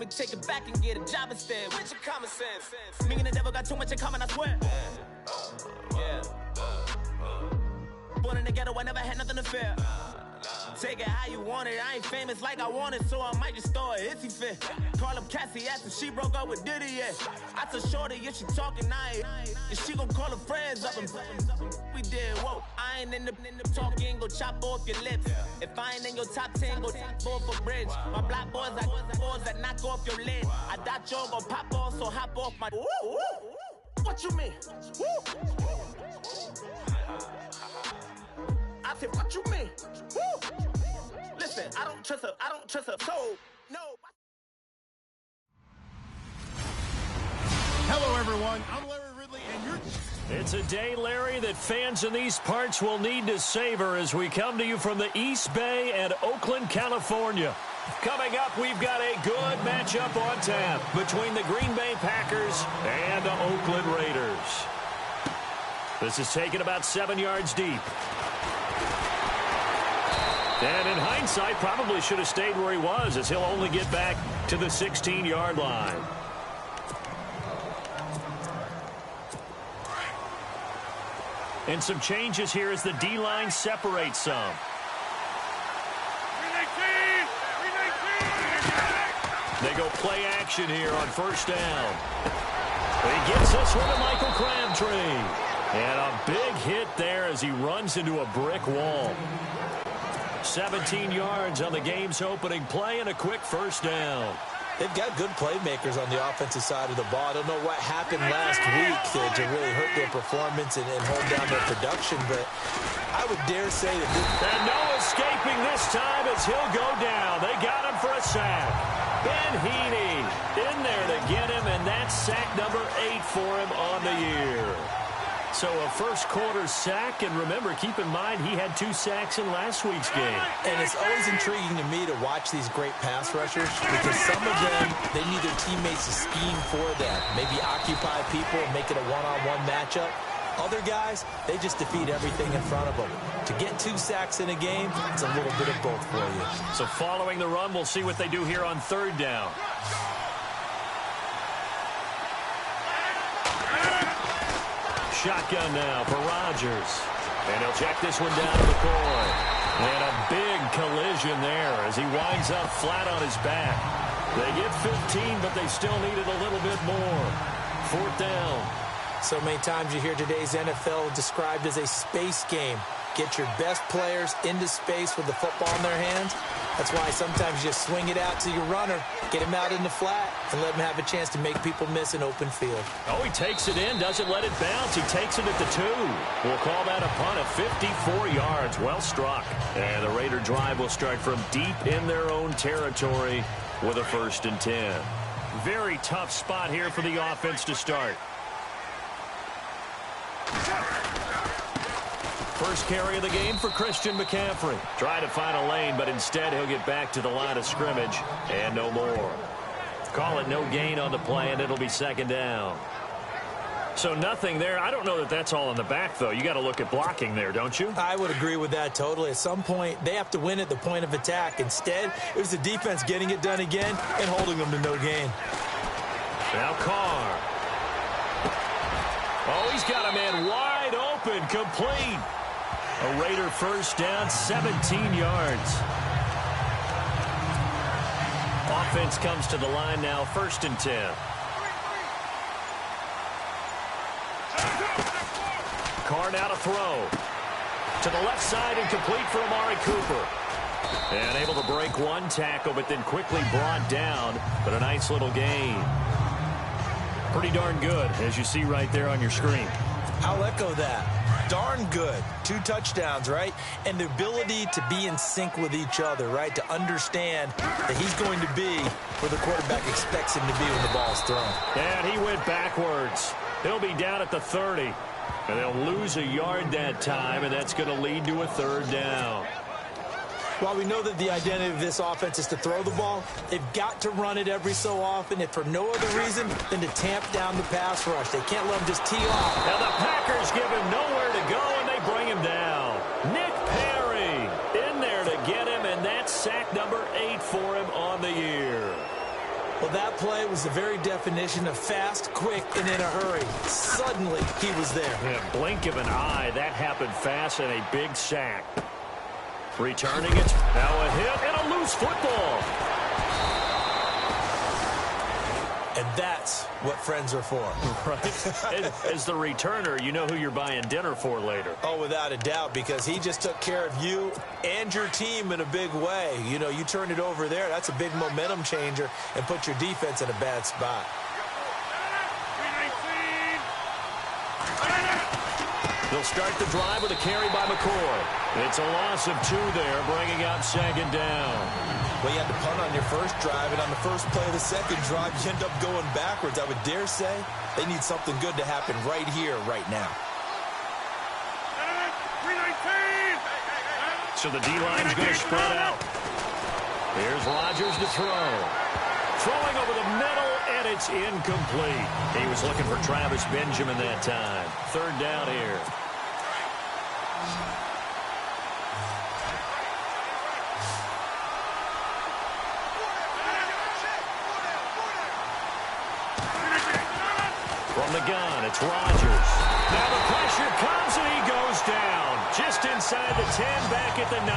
me take it back and get a job instead. With your common sense. Me and the devil got too much in common, I swear. Yeah. Born in the ghetto, I never had nothing to fear. Take it how you want it. I ain't famous like I want it, so I might just throw a hissy fit. Call up Cassie, asked if she broke up with Diddy yet. I told Shorty if she talking, if she gon' call her friends up and we did, whoa. I ain't in the talking, go chop off your lips. If I ain't in your top 10, go top 4 for bridge. My black boys, I boys that knock off your lid. I doubt y'all gon' pop off, so hop off my. What you mean? I said, what you mean? Woo! Listen, I don't trust her, so, no. Hello, everyone. I'm Larry Ridley, and you're... It's a day, Larry, that fans in these parts will need to savor as we come to you from the East Bay and Oakland, California. Coming up, we've got a good matchup on tap between the Green Bay Packers and the Oakland Raiders. This is taken about 7 yards deep. And in hindsight, probably should have stayed where he was, as he'll only get back to the 16-yard line. And some changes here as the D-line separates some. They go play action here on first down. He gets this one to Michael Crabtree. And a big hit there as he runs into a brick wall. 17 yards on the game's opening play and a quick first down. They've got good playmakers on the offensive side of the ball. I don't know what happened last week to really hurt their performance and hold down their production, but I would dare say that And no escaping this time as he'll go down. They got him for a sack. Ben Heaney in there to get him, and that's sack number 8 for him on the year. So a first-quarter sack, and remember, keep in mind, he had 2 sacks in last week's game. And it's always intriguing to me to watch these great pass rushers because some of them, they need their teammates to scheme for them, maybe occupy people and make it a one-on-one matchup. Other guys, they just defeat everything in front of them. To get 2 sacks in a game, it's a little bit of both for you. So following the run, we'll see what they do here on third down. Shotgun now for Rodgers. And he'll check this one down to McCoy. And a big collision there as he winds up flat on his back. They get 15, but they still needed a little bit more. Fourth down. So many times you hear today's NFL described as a space game. Get your best players into space with the football in their hands. That's why sometimes you just swing it out to your runner, get him out in the flat, and let him have a chance to make people miss an open field. Oh, he takes it in, doesn't let it bounce. He takes it at the 2. We'll call that a punt of 54 yards. Well struck. And the Raider drive will start from deep in their own territory with a 1st and 10. Very tough spot here for the offense to start. First carry of the game for Christian McCaffrey. Try to find a lane, but instead he'll get back to the line of scrimmage and no more. Call it no gain on the play, and it'll be 2nd down. So nothing there. I don't know that that's all in the back, though. You got to look at blocking there, don't you? I would agree with that totally. At some point, they have to win at the point of attack. Instead, it was the defense getting it done again and holding them to no gain. Now Carr. Oh, he's got a man wide open, complete. A Raider first down, 17 yards. Offense comes to the line now, 1st and 10. Carr now to throw. To the left side and complete for Amari Cooper. And able to break one tackle, but then quickly brought down. But a nice little gain. Pretty darn good, as you see right there on your screen. I'll echo that. Darn good. 2 touchdowns, right? And the ability to be in sync with each other, right? To understand that he's going to be where the quarterback expects him to be when the ball's thrown. And he went backwards. He'll be down at the 30. And they'll lose a yard that time, and that's going to lead to a 3rd down. While we know that the identity of this offense is to throw the ball, they've got to run it every so often, if for no other reason than to tamp down the pass rush. They can't let them just tee off. Now the Packers give him nowhere to go, and they bring him down. Nick Perry in there to get him, and that's sack number 8 for him on the year. Well, that play was the very definition of fast, quick, and in a hurry. Suddenly, he was there. In a blink of an eye, that happened fast and a big sack. Returning it. Now a hit and a loose football. And that's what friends are for. Right. As the returner, you know who you're buying dinner for later. Oh, without a doubt, because he just took care of you and your team in a big way. You know, you turned it over there. That's a big momentum changer and put your defense in a bad spot. They'll start the drive with a carry by McCoy. It's a loss of 2 there, bringing out second down. Well, you had to punt on your first drive, and on the first play of the second drive, you end up going backwards. I would dare say they need something good to happen right here, right now. So the D-line's going to spread out. Here's Rodgers to throw. Throwing over the middle, and it's incomplete. He was looking for Travis Benjamin that time. Third down here. From the gun, it's Rodgers. Now the pressure comes, and he goes down. Just inside the 10, back at the 9.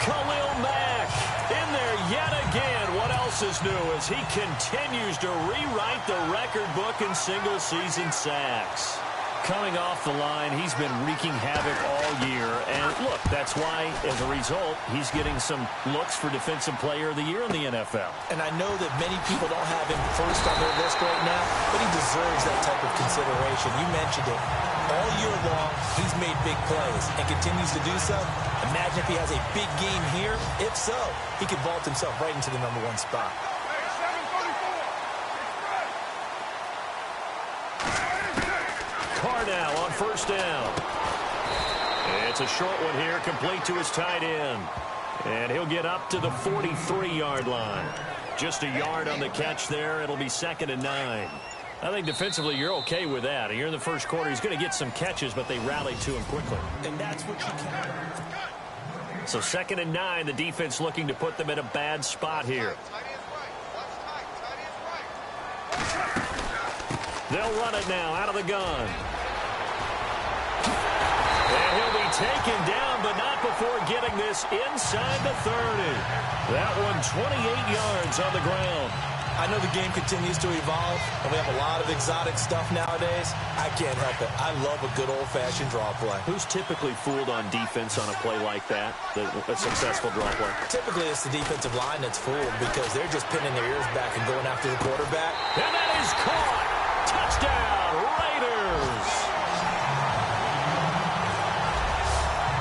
Khalil Mack in there yet again. What else is new as he continues to rewrite the record book in single-season sacks. Coming off the line, he's been wreaking havoc all year. And look, that's why, as a result, he's getting some looks for Defensive Player of the Year in the NFL. And I know that many people don't have him first on their list right now, but he deserves that type of consideration. You mentioned it. All year long, he's made big plays and continues to do so. Imagine if he has a big game here. If so, he could vault himself right into the #1 spot. Carr now on first down. It's a short one here, complete to his tight end. And he'll get up to the 43-yard line. Just a yard on the catch there. It'll be 2nd and 9. I think defensively you're okay with that. Here in the first quarter, he's going to get some catches, but they rallied to him quickly. And that's what you can. So 2nd and 9, the defense looking to put them in a bad spot here. They'll run it now out of the gun. And he'll be taken down, but not before getting this inside the 30. That one 28 yards on the ground. I know the game continues to evolve, and we have a lot of exotic stuff nowadays. I can't help it. I love a good old-fashioned draw play. Who's typically fooled on defense on a play like that, a successful draw play? Typically, it's the defensive line that's fooled because they're just pinning their ears back and going after the quarterback. And that is caught. Touchdown, Raiders.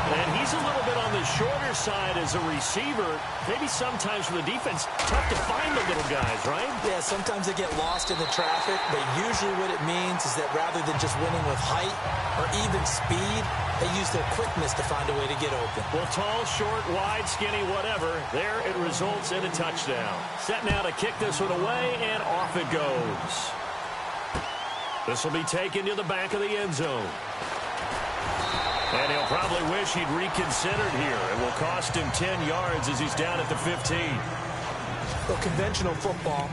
And he's a little bit on the shorter side as a receiver. Maybe sometimes for the defense, tough to find the little guys, right? Yeah, sometimes they get lost in the traffic, but usually what it means is that rather than just winning with height or even speed, they use their quickness to find a way to get open. Well, tall, short, wide, skinny, whatever, there it results in a touchdown. Set now to kick this one away, and off it goes. This will be taken to the back of the end zone. And he'll probably wish he'd reconsidered here. It will cost him 10 yards as he's down at the 15. Well, conventional football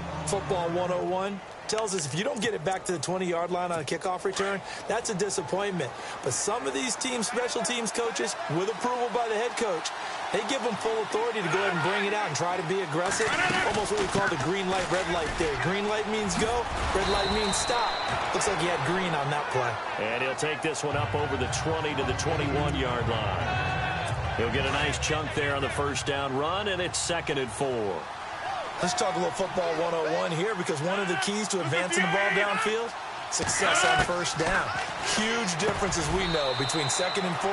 101, tells us if you don't get it back to the 20-yard line on a kickoff return, that's a disappointment. But some of these teams, special teams coaches, with approval by the head coach, they give them full authority to go ahead and bring it out and try to be aggressive. Almost what we call the green light, red light theory. Green light means go, red light means stop. Looks like he had green on that play. And he'll take this one up over the 20 to the 21-yard line. He'll get a nice chunk there on the first down run, and it's 2nd and 4. Let's talk a little football 101 here, because one of the keys to advancing the ball downfield, success on first down. Huge difference, as we know, between 2nd and 4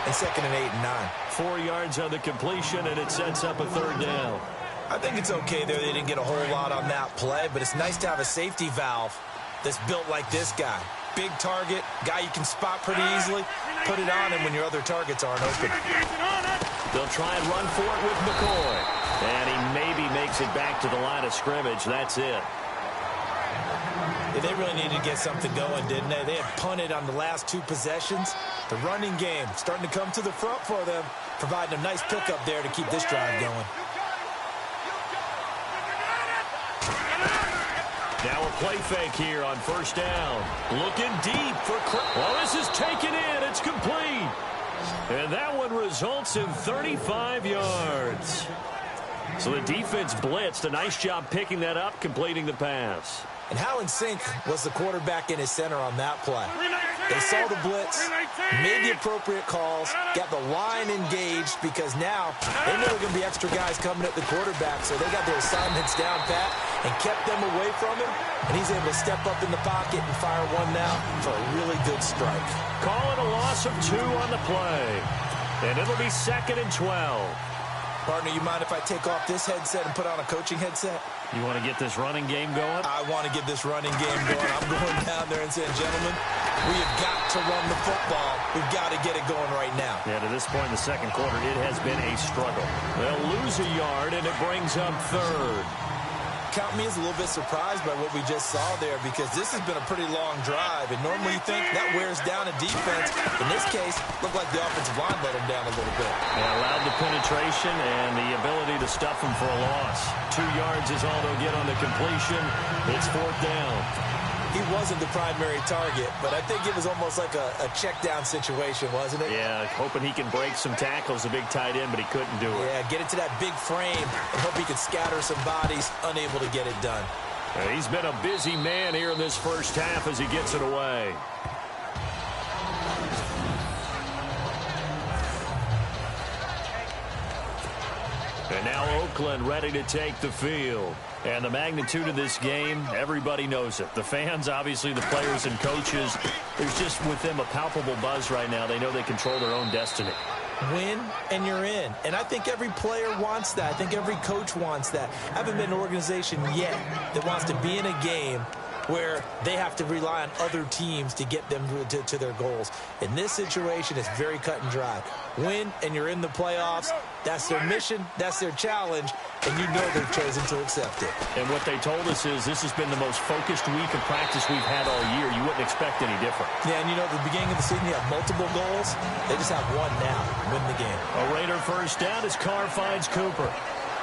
and 2nd and 8 and 9. 4 yards on the completion, and it sets up a 3rd down. I think it's okay there. They didn't get a whole lot on that play, but it's nice to have a safety valve that's built like this guy. Big target, guy you can spot pretty easily. Put it on him when your other targets aren't open. They'll try and run for it with McCoy. And he maybe makes it back to the line of scrimmage. That's it. Yeah, they really needed to get something going, didn't they? They had punted on the last 2 possessions. The running game starting to come to the front for them, providing a nice pickup there to keep this drive going. play fake here on first down. Looking deep for well, this is taken in. It's complete. And that one results in 35 yards. So the defense blitzed. A nice job picking that up, completing the pass. And how in sync was the quarterback in his center on that play? They saw the blitz, made the appropriate calls, got the line engaged because now they know there are going to be extra guys coming at the quarterback, so they got their assignments down pat and kept them away from him, and he's able to step up in the pocket and fire one now for a really good strike. Call it a loss of 2 on the play, and it'll be 2nd and 12. Partner, you mind if I take off this headset and put on a coaching headset? You want to get this running game going? I want to get this running game going. I'm going down there and saying, gentlemen, we have got to run the football. We've got to get it going right now. Yeah, to this point in the second quarter, it has been a struggle. They'll lose a yard, and it brings up 3rd. Count me as a little bit surprised by what we just saw there because this has been a pretty long drive, and normally you think that wears down a defense. In this case, looked like the offensive line let him down a little bit. They allowed the penetration and the ability to stuff him for a loss. 2 yards is all they'll get on the completion. It's 4th down. He wasn't the primary target, but I think it was almost like a check-down situation, wasn't it? Yeah, hoping he can break some tackles, a big tight end, but he couldn't do it. Yeah, get it to that big frame and hope he could scatter some bodies, unable to get it done. He's been a busy man here in this first half as he gets it away. And now Oakland ready to take the field. And the magnitude of this game, everybody knows it. The fans, obviously the players and coaches, there's just with them a palpable buzz right now. They know they control their own destiny. Win and you're in. And I think every player wants that. I think every coach wants that. I haven't been an organization yet that wants to be in a game where they have to rely on other teams to get them to their goals. In this situation, it's very cut and dry. Win, and you're in the playoffs. That's their mission. That's their challenge. And you know they've chosen to accept it. And what they told us is this has been the most focused week of practice we've had all year. You wouldn't expect any different. Yeah, and you know, at the beginning of the season, you have multiple goals. They just have one now. Win the game. A Raider first down as Carr finds Cooper.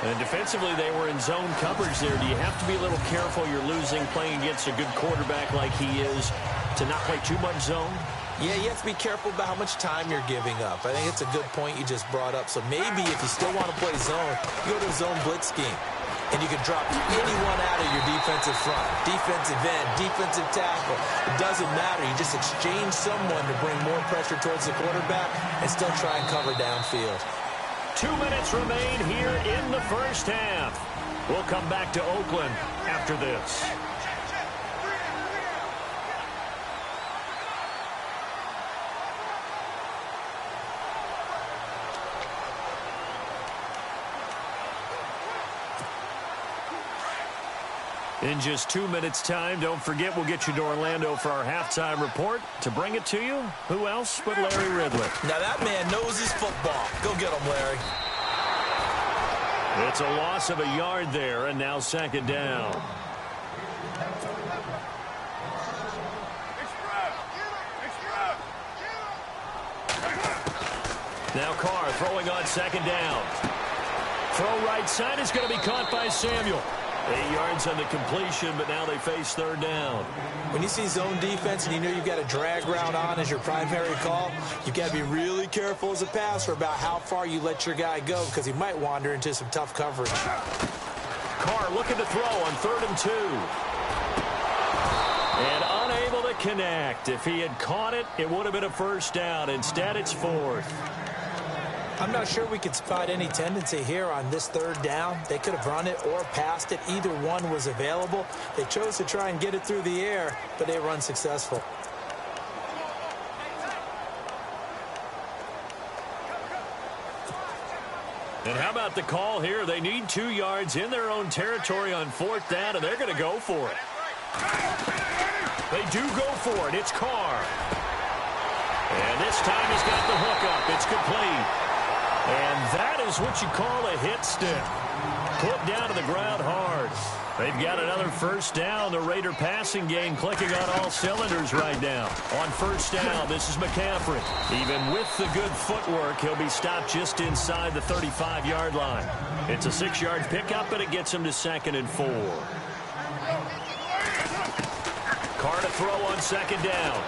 And defensively, they were in zone coverage there. Do you have to be a little careful? You're losing, playing against a good quarterback like he is, to not play too much zone? Yeah, you have to be careful about how much time you're giving up. I think it's a good point you just brought up. So maybe if you still want to play zone, you go to a zone blitz scheme. And you can drop anyone out of your defensive front. Defensive end, defensive tackle. It doesn't matter. You just exchange someone to bring more pressure towards the quarterback and still try and cover downfield. 2 minutes remain here in the first half. We'll come back to Oakland after this. In just 2 minutes' time, don't forget we'll get you to Orlando for our halftime report. To bring it to you, who else but Larry Ridley? Now that man knows his football. Go get him, Larry. It's a loss of a yard there, and now 2nd down. Now Carr throwing on 2nd down. Throw right side is going to be caught by Samuel. 8 yards on the completion, but now they face 3rd down. When you see zone defense and you know you've got a drag route on as your primary call, you've got to be really careful as a passer about how far you let your guy go because he might wander into some tough coverage. Carr looking to throw on 3rd and 2. And unable to connect. If he had caught it, it would have been a first down. Instead, it's 4th. I'm not sure we could spot any tendency here on this 3rd down. They could have run it or passed it. Either one was available. They chose to try and get it through the air, but they were unsuccessful. And how about the call here? They need 2 yards in their own territory on 4th down, and they're going to go for it. They do go for it. It's Carr. And this time he's got the hook up. It's complete. And that is what you call a hit stick. Put down to the ground hard. They've got another first down. The Raider passing game clicking on all cylinders right now. On first down, this is McCaffrey. Even with the good footwork, he'll be stopped just inside the 35-yard line. It's a 6-yard pickup, but it gets him to 2nd and 4. Carr to throw on second down.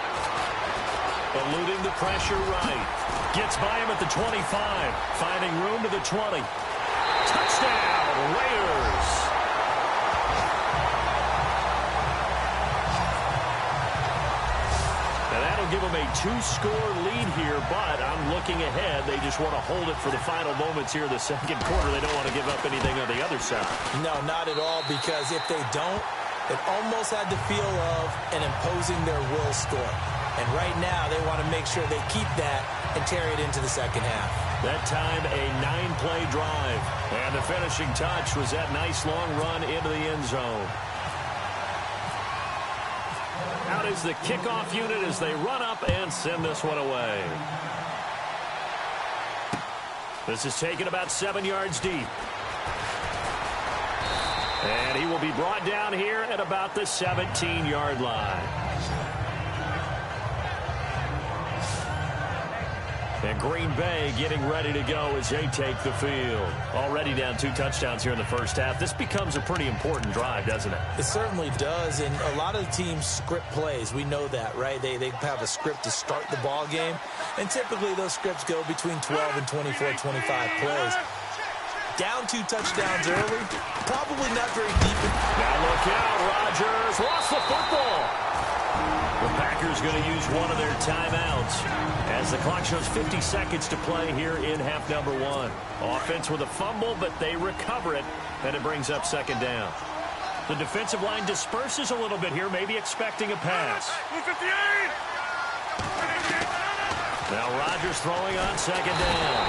Eluding the pressure right. Gets by him at the 25. Finding room to the 20. Touchdown, Raiders. Now that'll give them a 2-score lead here, but I'm looking ahead. They just want to hold it for the final moments here in the second quarter. They don't want to give up anything on the other side. No, not at all, because if they don't, it almost had the feel of an imposing their will score. And right now, they want to make sure they keep that and carry it into the second half. That time, a 9-play drive. And the finishing touch was that nice long run into the end zone. Out is the kickoff unit as they run up and send this one away. This is taken about 7 yards deep. And he will be brought down here at about the 17-yard line. And Green Bay getting ready to go as they take the field. Already down 2 touchdowns here in the first half. This becomes a pretty important drive, doesn't it? It certainly does, and a lot of teams script plays. We know that, right? They have a script to start the ball game, and typically those scripts go between 12 and 24, 25 plays. Down 2 touchdowns early, probably not very deep. Now look out, Rodgers lost the football. The Packers going to use one of their timeouts as the clock shows 50 seconds to play here in half number 1. Offense with a fumble, but they recover it, and it brings up second down. The defensive line disperses a little bit here, maybe expecting a pass. Now Rodgers throwing on second down.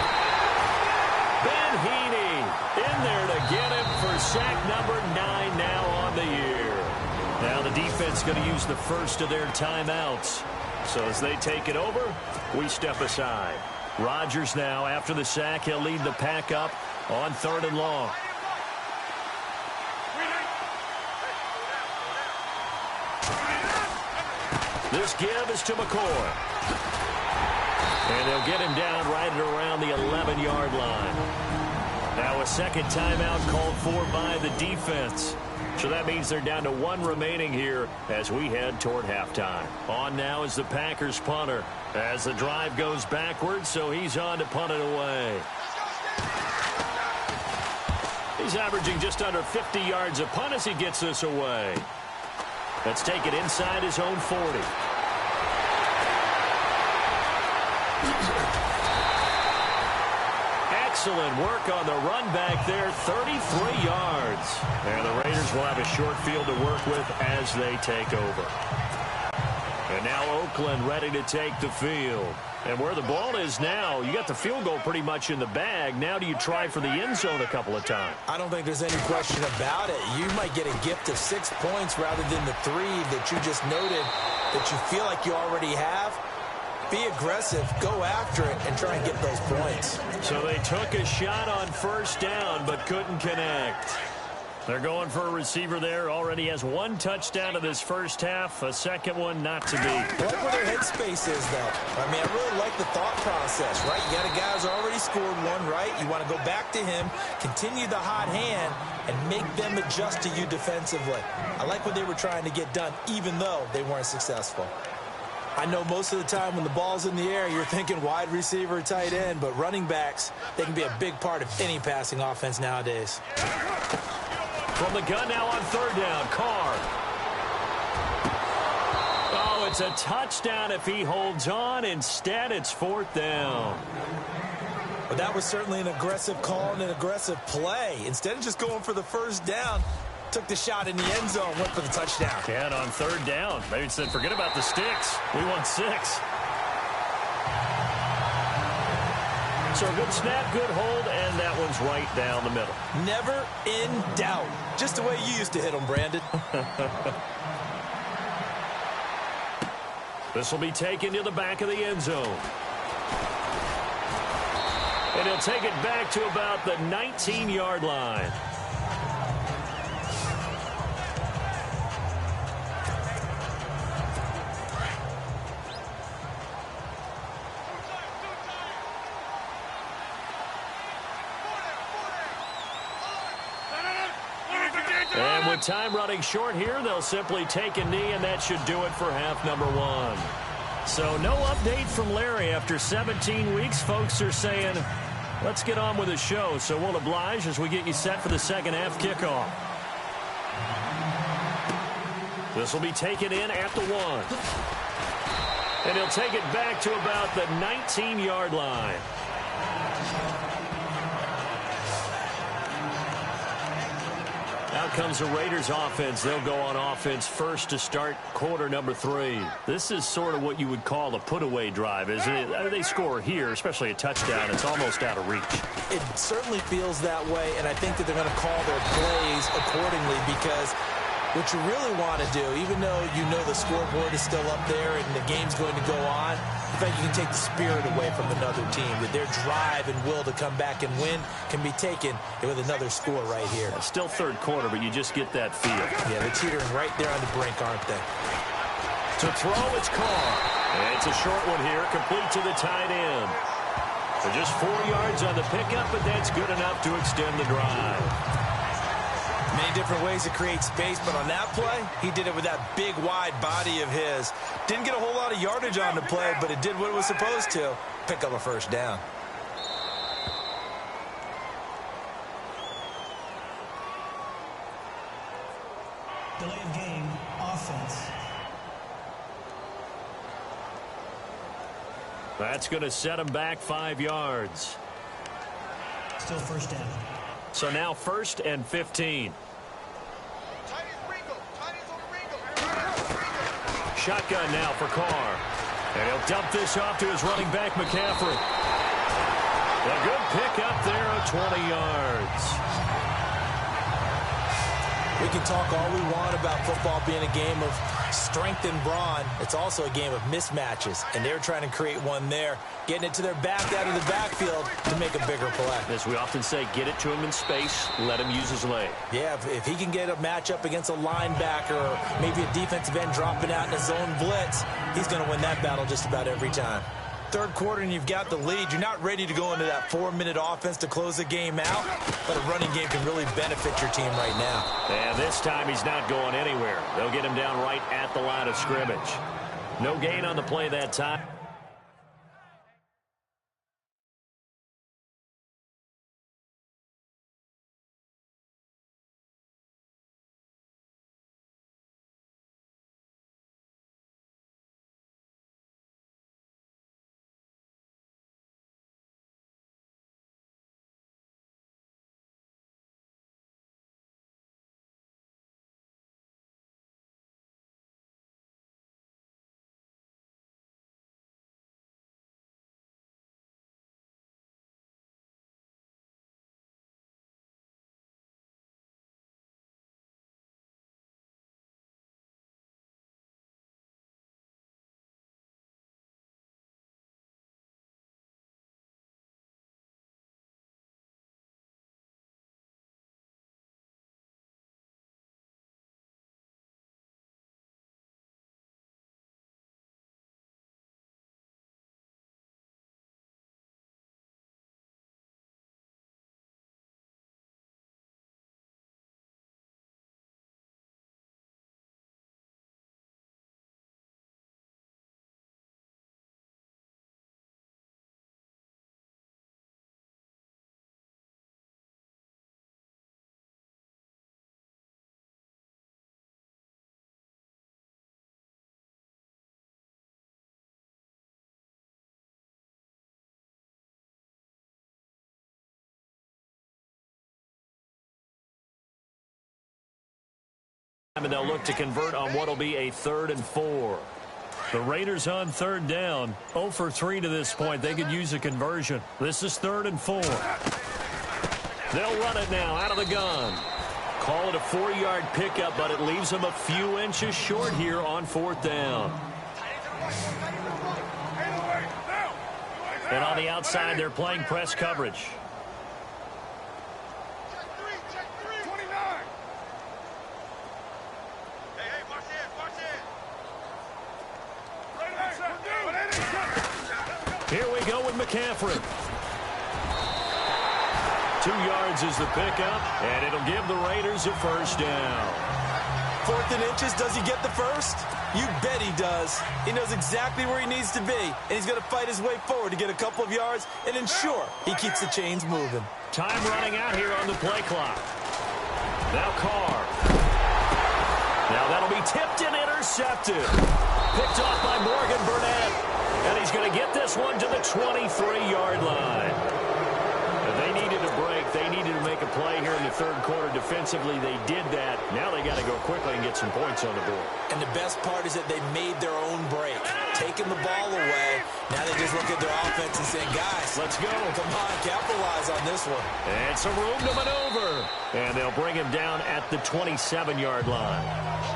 Ben Heaney in there to get him for sack number 9 now on the year. Now the defense going to use the first of their timeouts. So as they take it over, we step aside. Rodgers now, after the sack, he'll lead the pack up on 3rd and long. This give is to McCoy. And they'll get him down right at around the 11-yard line. Now a second timeout called for by the defense. So that means they're down to 1 remaining here as we head toward halftime. On now is the Packers punter as the drive goes backwards, so he's on to punt it away. He's averaging just under 50 yards a punt as he gets this away. Let's take it inside his own 40. Excellent work on the run back there, 33 yards. And the Raiders will have a short field to work with as they take over. And now Oakland ready to take the field. And where the ball is now, you got the field goal pretty much in the bag. Now do you try for the end zone a couple of times? I don't think there's any question about it. You might get a gift of 6 points rather than the 3 that you just noted that you feel like you already have. Be aggressive, go after it, and try and get those points. So they took a shot on first down but couldn't connect. They're going for a receiver there. Already has 1 touchdown in this first half. A second one not to be. I like where their headspace is, though. I mean, I really like the thought process, right? You got a guy who's already scored 1, right? You want to go back to him, continue the hot hand, and make them adjust to you defensively. I like what they were trying to get done, even though they weren't successful. I know most of the time when the ball's in the air, you're thinking wide receiver, tight end, but running backs, they can be a big part of any passing offense nowadays. From the gun now on third down, Carr. Oh, it's a touchdown if he holds on. Instead, it's fourth down. But that was certainly an aggressive call and an aggressive play. Instead of just going for the first down, took the shot in the end zone, went for the touchdown. And on third down, they said, forget about the sticks. We want 6. So good snap, good hold, and that one's right down the middle. Never in doubt. Just the way you used to hit them, Brandon. This will be taken to the back of the end zone. And he'll take it back to about the 19-yard line. time running short here. They'll simply take a knee, and that should do it for half number one. So no update from Larry after 17 weeks. Folks are saying, let's get on with the show. So we'll oblige as we get you set for the second half kickoff. This will be taken in at the 1. And he'll take it back to about the 19-yard line. Out comes the Raiders offense. They'll go on offense first to start quarter number 3. This is sort of what you would call a put-away drive, isn't it? They score here, especially a touchdown. It's almost out of reach. It certainly feels that way, and I think that they're going to call their plays accordingly because what you really want to do, even though you know the scoreboard is still up there and the game's going to go on, in fact, you can take the spirit away from another team. That their drive and will to come back and win can be taken with another score right here. It's still third quarter, but you just get that feel. Yeah, they're teetering right there on the brink, aren't they? To throw, it's Carr. And it's a short one here, complete to the tight end. So just 4 yards on the pickup, but that's good enough to extend the drive. Many different ways to create space, but on that play, he did it with that big, wide body of his. Didn't get a whole lot of yardage on the play, but it did what it was supposed to. Pick up a first down. Delay of game, offense. That's going to set him back 5 yards. Still first down. So now 1st and 15. Shotgun now for Carr. And he'll dump this off to his running back, McCaffrey. A good pick up there of 20 yards. We can talk all we want about football being a game of strength and brawn. It's also a game of mismatches, and they're trying to create one there, getting it to their back out of the backfield to make a bigger play. As we often say, get it to him in space, let him use his leg. Yeah, if he can get a matchup against a linebacker or maybe a defensive end dropping out in a zone blitz, he's going to win that battle just about every time. Third quarter and you've got the lead. You're not ready to go into that 4-minute offense to close the game out, but a running game can really benefit your team right now. And this time he's not going anywhere. They'll get him down right at the line of scrimmage. No gain on the play that time. And they'll look to convert on what will be a 3rd and 4. The Raiders on 3rd down. 0 for 3 to this point. They could use a conversion. This is 3rd and 4. They'll run it now out of the gun. Call it a 4-yard pickup, but it leaves them a few inches short here on 4th down. And on the outside, they're playing press coverage. Here we go with McCaffrey. 2 yards is the pickup, and it'll give the Raiders a first down. 4th and inches, does he get the first? You bet he does. He knows exactly where he needs to be, and he's going to fight his way forward to get a couple of yards and ensure he keeps the chains moving. Time running out here on the play clock. Now Carr. Now that'll be tipped and intercepted. Picked off by Morgan Burnett. And he's going to get this one to the 23-yard line. They needed a break. They needed to make a play here in the 3rd quarter defensively. They did that. Now they got to go quickly and get some points on the board. And the best part is that they made their own break. Taking the ball away. Now they just look at their offense and say, guys, let's go. Come on, capitalize on this one. And some room to maneuver. And they'll bring him down at the 27-yard line.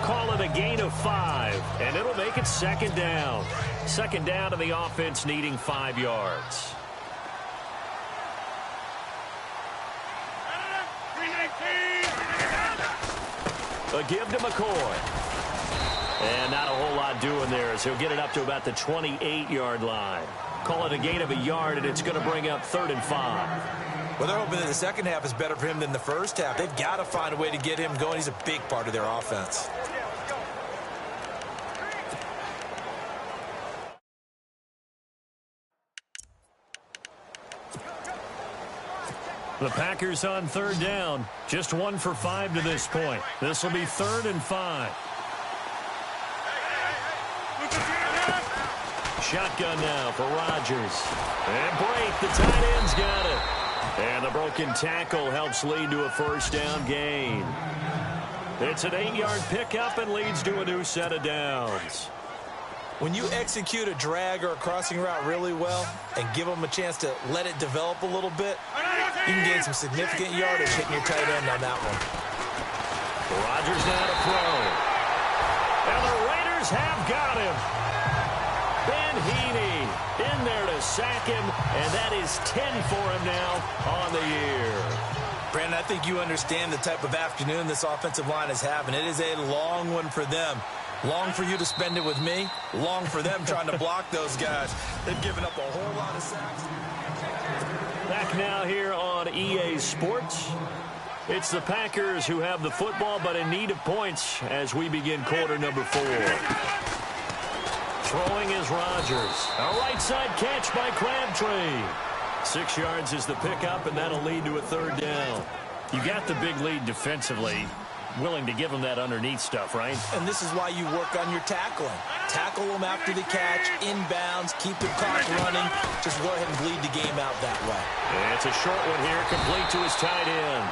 Call it a gain of 5, and it'll make it 2nd down. 2nd down to the offense needing 5 yards. A give to McCoy. And not a whole lot doing there as he'll get it up to about the 28-yard line. Call it a gain of 1 yard, and it's going to bring up 3rd and 5. Well, they're hoping that the second half is better for him than the first half. They've got to find a way to get him going. He's a big part of their offense. The Packers on 3rd down. Just 1 for 5 to this point. This will be 3rd and 5. Shotgun now for Rodgers. And Brate, the tight end's got it. And the broken tackle helps lead to a first down gain. It's an 8-yard pickup and leads to a new set of downs. When you execute a drag or a crossing route really well and give them a chance to let it develop a little bit, you can gain some significant yardage hitting your tight end on that one. Rodgers now to throw. And the Raiders have got him. Ben Heaney in there to sack him, and that is 10 for him now on the year. Brandon, I think you understand the type of afternoon this offensive line is having. It is a long one for them. Long for you to spend it with me. Long for them trying to block those guys. They've given up a whole lot of sacks. Back now here on EA Sports. It's the Packers who have the football, but in need of points as we begin quarter number 4. Throwing is Rodgers. A right side catch by Crabtree. 6 yards is the pickup, and that'll lead to a 3rd down. You got the big lead defensively. Willing to give them that underneath stuff, right? And this is why you work on your tackling. Tackle them after the catch, inbounds, keep the clock running. Just go ahead and bleed the game out that way. And it's a short one here, complete to his tight end.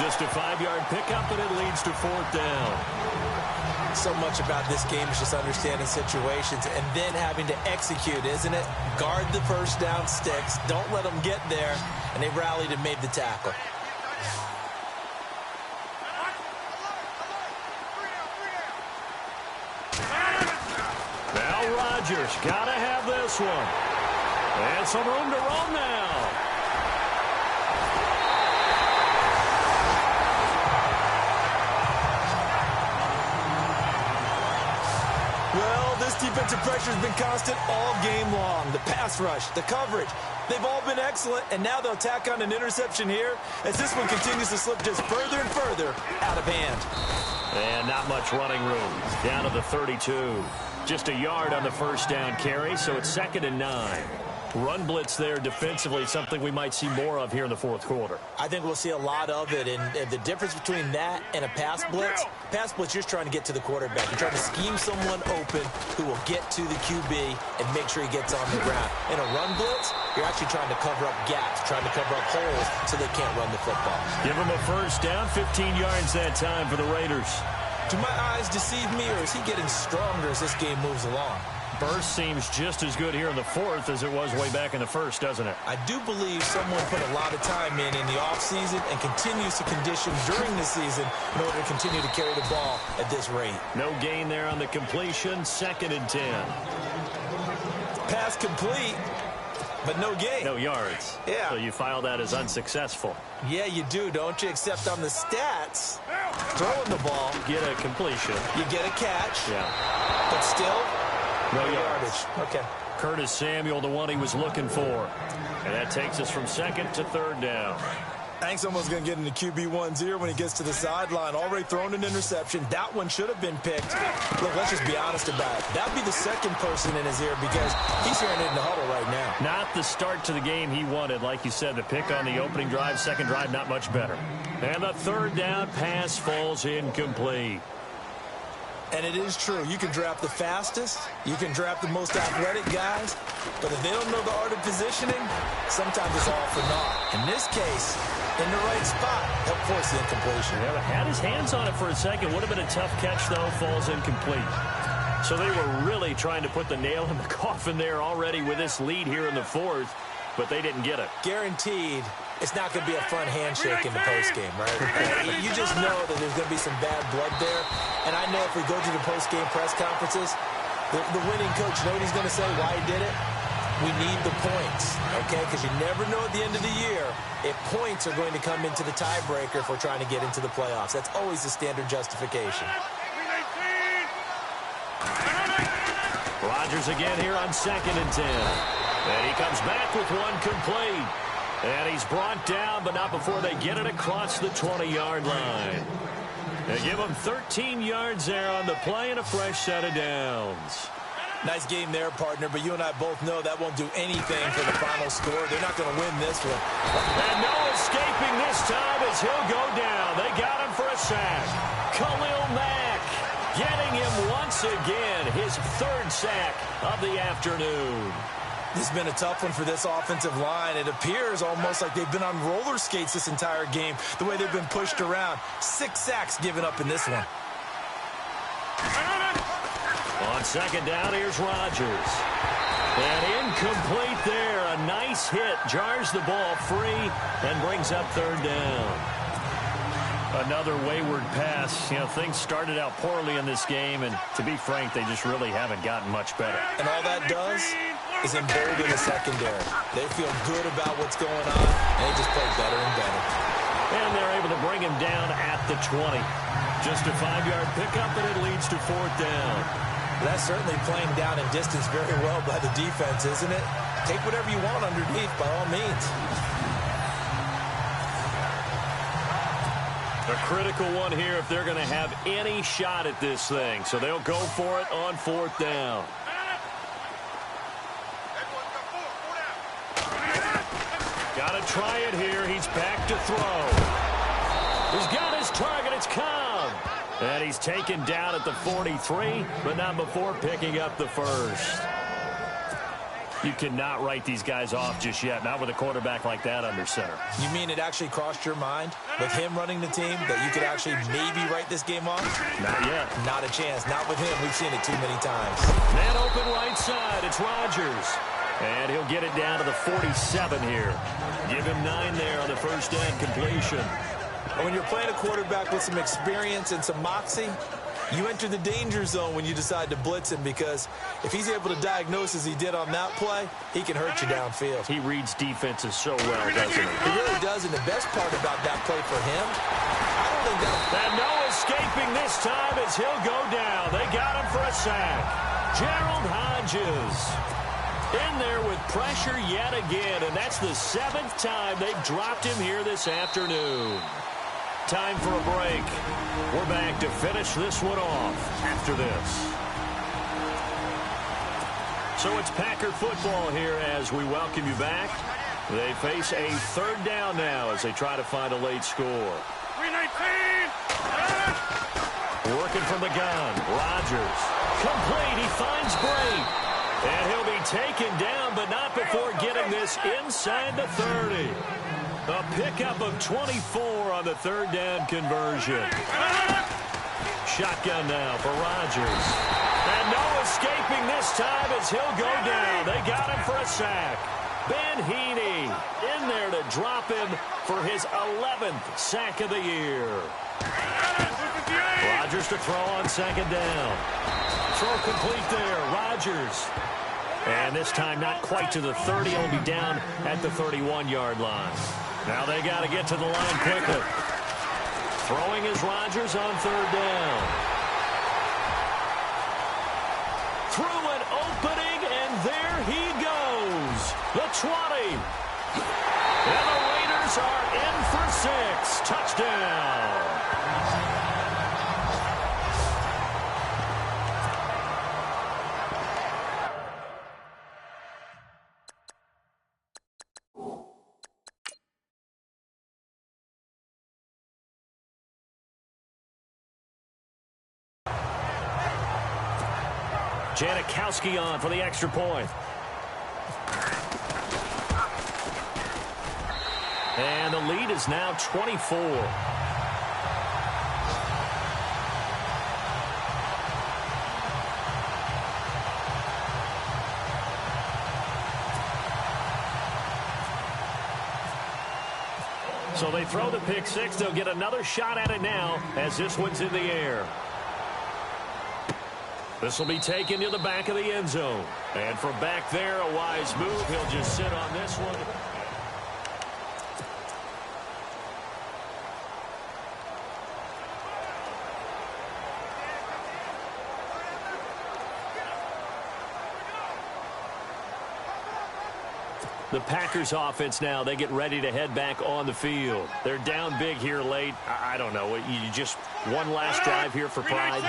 Just a 5-yard pickup, and it leads to 4th down. So much about this game is just understanding situations and then having to execute, isn't it? Guard the first down sticks. Don't let them get there. And they rallied and made the tackle. Rodgers got to have this one. And some room to roam now. Well, this defensive pressure has been constant all game long. The pass rush, the coverage, they've all been excellent, and now they'll tack on an interception here as this one continues to slip just further and further out of hand. And not much running room. Down to the 32. Just a yard on the first down carry, so it's 2nd and 9. Run blitz there defensively, something we might see more of here in the 4th quarter. I think we'll see a lot of it, and the difference between that and a pass blitz, you're just trying to get to the quarterback. You're trying to scheme someone open who will get to the QB and make sure he gets on the ground. In a run blitz, you're actually trying to cover up gaps, trying to cover up holes so they can't run the football. Give him a first down, 15 yards that time for the Raiders. Do my eyes deceive me, or is he getting stronger as this game moves along? Burst seems just as good here in the 4th as it was way back in the 1st, doesn't it? I do believe someone put a lot of time in the offseason and continues to condition during the season in order to continue to carry the ball at this rate. No gain there on the completion, 2nd and 10. Pass complete, but no gain. No yards. Yeah. So you file that as unsuccessful. Yeah, you do, don't you? Except on the stats, throwing the ball. You get a completion. You get a catch. Yeah. But still, no yardage. Okay. Curtis Samuel, the one he was looking for. And that takes us from 2nd to 3rd down. Hank's almost going to get into QB1-0 when he gets to the sideline. Already thrown an interception. That one should have been picked. Look, let's just be honest about it. That'd be the second person in his ear because he's hearing it in the huddle right now. Not the start to the game he wanted. Like you said, the pick on the opening drive, second drive, not much better. And the third down pass falls incomplete. And it is true. You can draft the fastest. You can draft the most athletic guys. But if they don't know the art of positioning, sometimes it's all for naught. In this case, in the right spot, help force the incompletion. Yeah, had his hands on it for a second. Would have been a tough catch, though. Falls incomplete. So they were really trying to put the nail in the coffin there already with this lead here in the fourth, but they didn't get it. Guaranteed, it's not going to be a fun handshake in the postgame, right? You just know that there's going to be some bad blood there. And I know if we go to the postgame press conferences, the winning coach, you know what he's going to say, why he did it? We need the points, okay? Because you never know at the end of the year if points are going to come into the tiebreaker if we're trying to get into the playoffs. That's always the standard justification. Rodgers again here on 2nd and 10. And he comes back with one complete. And he's brought down, but not before they get it across the 20-yard line. They give him 13 yards there on the play and a fresh set of downs. Nice game there, partner, but you and I both know that won't do anything for the final score. They're not going to win this one. And no escaping this time as he'll go down. They got him for a sack. Khalil Mack getting him once again, his third sack of the afternoon. This has been a tough one for this offensive line. It appears almost like they've been on roller skates this entire game, the way they've been pushed around. 6 sacks given up in this one. On 2nd down, here's Rodgers. And incomplete there. A nice hit. Jars the ball free and brings up 3rd down. Another wayward pass. You know, things started out poorly in this game, and to be frank, they just really haven't gotten much better. And all that does is embolden the secondary. They feel good about what's going on, and they just play better and better. And they're able to bring him down at the 20. Just a 5-yard pickup, and it leads to 4th down. That's certainly playing down in distance very well by the defense, isn't it? Take whatever you want underneath, by all means. A critical one here if they're going to have any shot at this thing. So they'll go for it on 4th down. Got to try it here. He's back to throw. He's got his target. It's Cobb. And he's taken down at the 43, but not before picking up the first. You cannot write these guys off just yet, not with a quarterback like that under center. You mean it actually crossed your mind with him running the team that you could actually maybe write this game off? Not yet. Not a chance. Not with him. We've seen it too many times. Man open right side. It's Rodgers. And he'll get it down to the 47 here. Give him 9 there on the first down completion. And when you're playing a quarterback with some experience and some moxie, you enter the danger zone when you decide to blitz him, because if he's able to diagnose as he did on that play, he can hurt you downfield. He reads defenses so well, doesn't he? He really does, and the best part about that play for him, I don't think that... And no escaping this time as he'll go down. They got him for a sack. Gerald Hodges in there with pressure yet again, and that's the 7th time they've dropped him here this afternoon. Time for a break. We're back to finish this one off after this. So it's Packer football here as we welcome you back. They face a 3rd down now as they try to find a late score. 319. Working from the gun. Rodgers. Complete. He finds Bray. And he'll be taken down, but not before getting this inside the 30. A pickup of 24 on the 3rd down conversion. Shotgun now for Rodgers. And no escaping this time as he'll go down. They got him for a sack. Ben Heaney in there to drop him for his 11th sack of the year. Rodgers to throw on 2nd down. Throw complete there. Rodgers. And this time not quite to the 30. He'll be down at the 31-yard line. Now they got to get to the line quickly. Throwing is Rodgers on 3rd down. Through an opening, and there he goes. The 20. And the Raiders Raiders are in for 6. Touchdown. Janikowski on for the extra point. And the lead is now 24. So they throw the pick six. They'll get another shot at it now as this one's in the air. This will be taken to the back of the end zone. And from back there, a wise move. He'll just sit on this one. The Packers offense now, they get ready to head back on the field. They're down big here late. I don't know. You just one last drive here for pride.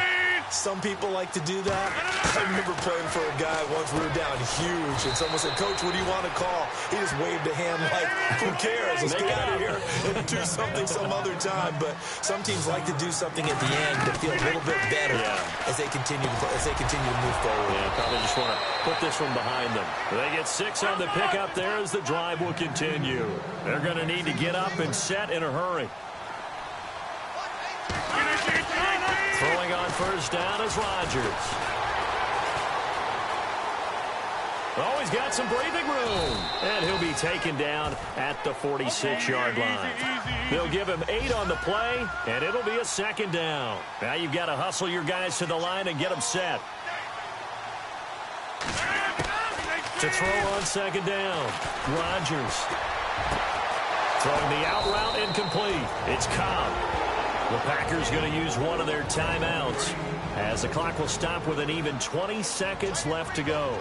Some people like to do that. I remember playing for a guy once we were down huge, and someone said, "Coach, what do you want to call?" He just waved a hand like, who cares? Let's get out of here and do something some other time. But some teams like to do something at the end to feel a little bit better as they continue to move forward. Yeah, probably just want to put this one behind them. They get 6 on the pickup there as the drive will continue. They're going to need to get up and set in a hurry. Throwing on first down is Rodgers. Oh, he's got some breathing room. And he'll be taken down at the 46-yard line. They'll give him 8 on the play, and it'll be a second down. Now you've got to hustle your guys to the line and get them set. To throw on second down, Rodgers. Throwing the out route incomplete. It's Cobb. The Packers going to use one of their timeouts as the clock will stop with an even 20 seconds left to go.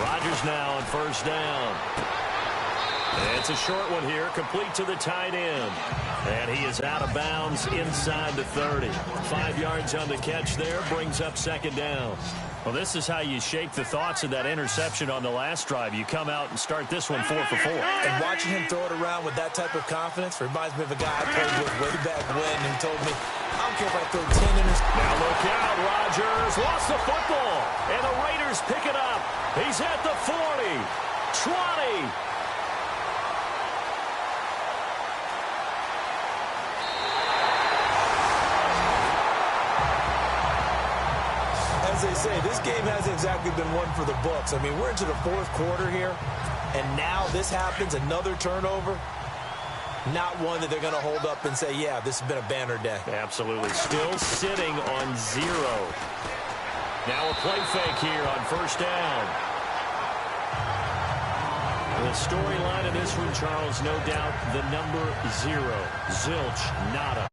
Rodgers now on first down. It's a short one here, complete to the tight end. And he is out of bounds inside the 30. 5 yards on the catch there, brings up second down. Well, this is how you shape the thoughts of that interception on the last drive. You come out and start this one 4 for 4. And watching him throw it around with that type of confidence reminds me of a guy I played with way back when who told me, I don't care if I throw 10 interceptions. Now look out, Rodgers lost the football. And the Raiders pick it up. He's at the 40, 20. As they say, this game hasn't exactly been one for the books. I mean, we're into the 4th quarter here, and now this happens, another turnover. Not one that they're going to hold up and say, yeah, this has been a banner day. Absolutely. Still sitting on 0. Now a play fake here on first down. The storyline of this one, Charles, no doubt the number 0, Zilch, nada.